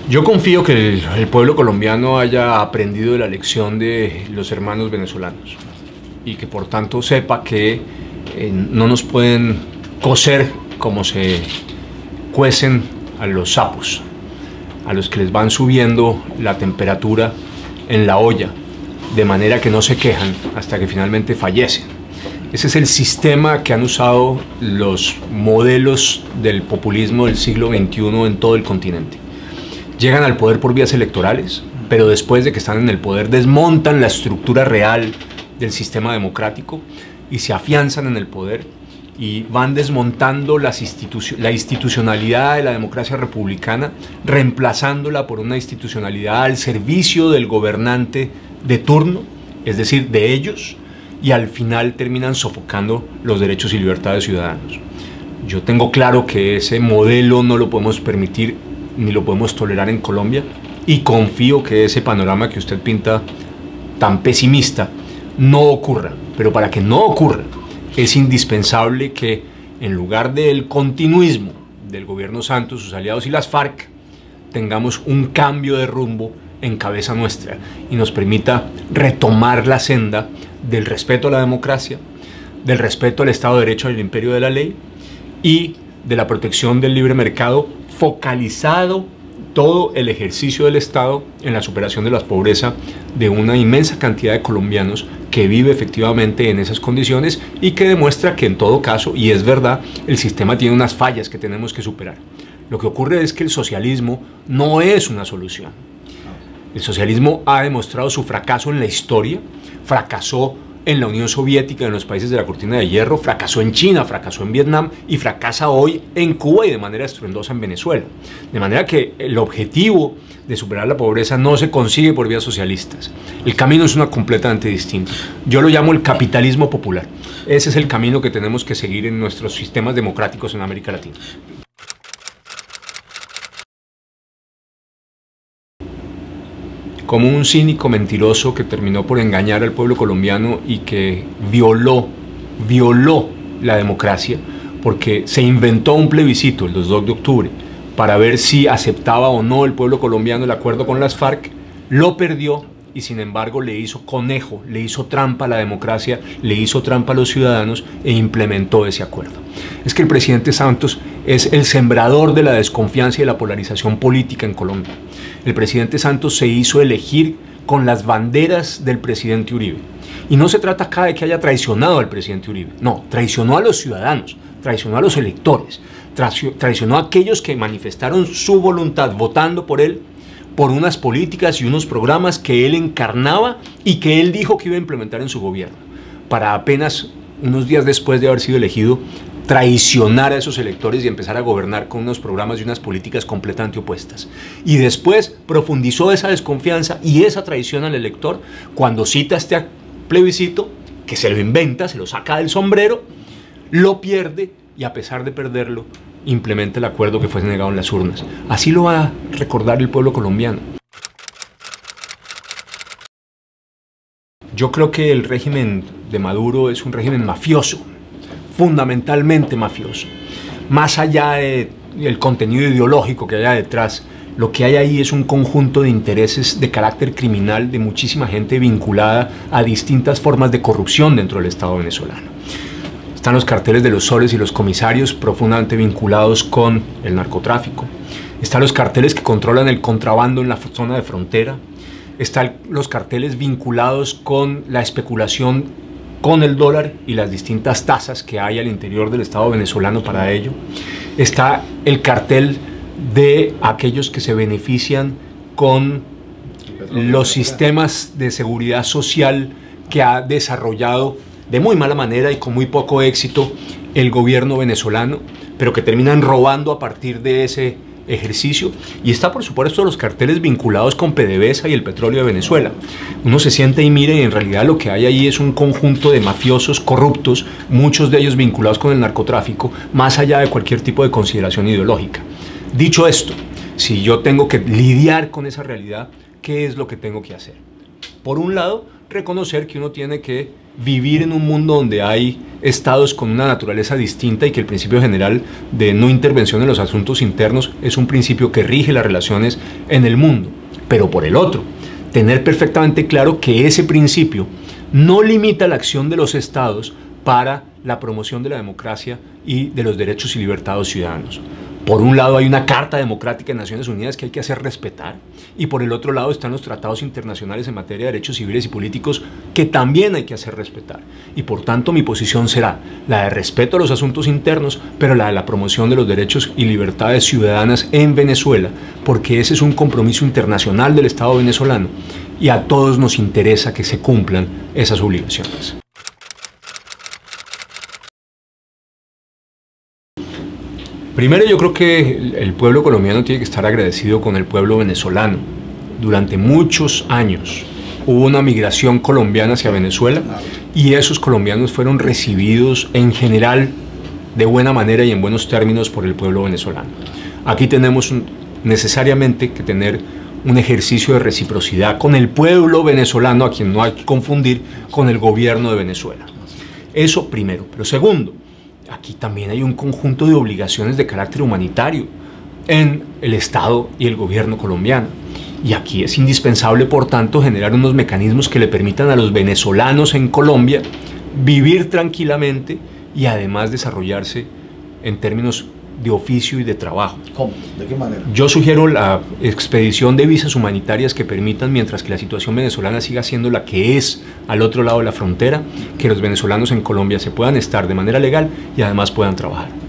Yo confío que el pueblo colombiano haya aprendido de la lección de los hermanos venezolanos y que por tanto sepa que no nos pueden cocer como se cuecen a los sapos, a los que les van subiendo la temperatura en la olla, de manera que no se quejan hasta que finalmente fallecen. Ese es el sistema que han usado los modelos del populismo del siglo XXI en todo el continente. Llegan al poder por vías electorales, pero después de que están en el poder desmontan la estructura real del sistema democrático y se afianzan en el poder y van desmontando la institucionalidad de la democracia republicana, reemplazándola por una institucionalidad al servicio del gobernante de turno, es decir, de ellos, y al final terminan sofocando los derechos y libertades ciudadanos. Yo tengo claro que ese modelo no lo podemos permitir ni lo podemos tolerar en Colombia, y confío que ese panorama que usted pinta tan pesimista no ocurra. Pero para que no ocurra es indispensable que, en lugar del continuismo del gobierno Santos, sus aliados y las FARC, tengamos un cambio de rumbo en cabeza nuestra y nos permita retomar la senda del respeto a la democracia, del respeto al Estado de Derecho y al imperio de la ley y de la protección del libre mercado, focalizado todo el ejercicio del Estado en la superación de la pobreza de una inmensa cantidad de colombianos que vive efectivamente en esas condiciones y que demuestra que en todo caso, y es verdad, el sistema tiene unas fallas que tenemos que superar. Lo que ocurre es que el socialismo no es una solución. El socialismo ha demostrado su fracaso en la historia, fracasó en la Unión Soviética, en los países de la cortina de hierro, fracasó en China, fracasó en Vietnam y fracasa hoy en Cuba y de manera estruendosa en Venezuela. De manera que el objetivo de superar la pobreza no se consigue por vías socialistas. El camino es uno completamente distinto. Yo lo llamo el capitalismo popular. Ese es el camino que tenemos que seguir en nuestros sistemas democráticos en América Latina. Como un cínico mentiroso que terminó por engañar al pueblo colombiano y que violó la democracia, porque se inventó un plebiscito el 2 de octubre para ver si aceptaba o no el pueblo colombiano el acuerdo con las FARC, lo perdió y sin embargo le hizo conejo, le hizo trampa a la democracia, le hizo trampa a los ciudadanos e implementó ese acuerdo. Es que el presidente Santos es el sembrador de la desconfianza y de la polarización política en Colombia. El presidente Santos se hizo elegir con las banderas del presidente Uribe. Y no se trata acá de que haya traicionado al presidente Uribe. No, traicionó a los ciudadanos, traicionó a los electores, traicionó a aquellos que manifestaron su voluntad votando por él, por unas políticas y unos programas que él encarnaba y que él dijo que iba a implementar en su gobierno, para apenas unos días después de haber sido elegido, traicionar a esos electores y empezar a gobernar con unos programas y unas políticas completamente opuestas. Y después profundizó esa desconfianza y esa traición al elector cuando cita este plebiscito, que se lo inventa, se lo saca del sombrero, lo pierde y a pesar de perderlo, implementa el acuerdo que fue negado en las urnas. Así lo va a recordar el pueblo colombiano. Yo creo que el régimen de Maduro es un régimen mafioso, fundamentalmente mafioso. Más allá del contenido ideológico que haya detrás, lo que hay ahí es un conjunto de intereses de carácter criminal de muchísima gente vinculada a distintas formas de corrupción dentro del Estado venezolano. Están los carteles de los soles y los comisarios profundamente vinculados con el narcotráfico. Están los carteles que controlan el contrabando en la zona de frontera. Están los carteles vinculados con la especulación con el dólar y las distintas tasas que hay al interior del Estado venezolano para ello. Está el cartel de aquellos que se benefician con los sistemas de seguridad social que ha desarrollado de muy mala manera y con muy poco éxito el gobierno venezolano, pero que terminan robando a partir de ese ejercicio. Y está por supuesto los carteles vinculados con PDVSA y el petróleo de Venezuela. Uno se siente y mire y en realidad lo que hay ahí es un conjunto de mafiosos corruptos, muchos de ellos vinculados con el narcotráfico, más allá de cualquier tipo de consideración ideológica. Dicho esto, si yo tengo que lidiar con esa realidad, ¿qué es lo que tengo que hacer? Por un lado, reconocer que uno tiene que vivir en un mundo donde hay estados con una naturaleza distinta y que el principio general de no intervención en los asuntos internos es un principio que rige las relaciones en el mundo. Pero por el otro, tener perfectamente claro que ese principio no limita la acción de los estados para la promoción de la democracia y de los derechos y libertades ciudadanos. Por un lado hay una Carta Democrática de Naciones Unidas que hay que hacer respetar, y por el otro lado están los tratados internacionales en materia de derechos civiles y políticos que también hay que hacer respetar. Y por tanto mi posición será la de respeto a los asuntos internos, pero la de la promoción de los derechos y libertades ciudadanas en Venezuela, porque ese es un compromiso internacional del Estado venezolano y a todos nos interesa que se cumplan esas obligaciones. Primero, yo creo que el pueblo colombiano tiene que estar agradecido con el pueblo venezolano. Durante muchos años hubo una migración colombiana hacia Venezuela y esos colombianos fueron recibidos en general de buena manera y en buenos términos por el pueblo venezolano. Aquí tenemos necesariamente que tener un ejercicio de reciprocidad con el pueblo venezolano, a quien no hay que confundir con el gobierno de Venezuela. Eso primero. Pero segundo, aquí también hay un conjunto de obligaciones de carácter humanitario en el Estado y el gobierno colombiano. Y aquí es indispensable, por tanto, generar unos mecanismos que le permitan a los venezolanos en Colombia vivir tranquilamente y además desarrollarse en términos de oficio y de trabajo. ¿Cómo? ¿De qué manera? Yo sugiero la expedición de visas humanitarias que permitan, mientras que la situación venezolana siga siendo la que es al otro lado de la frontera, que los venezolanos en Colombia se puedan estar de manera legal y además puedan trabajar.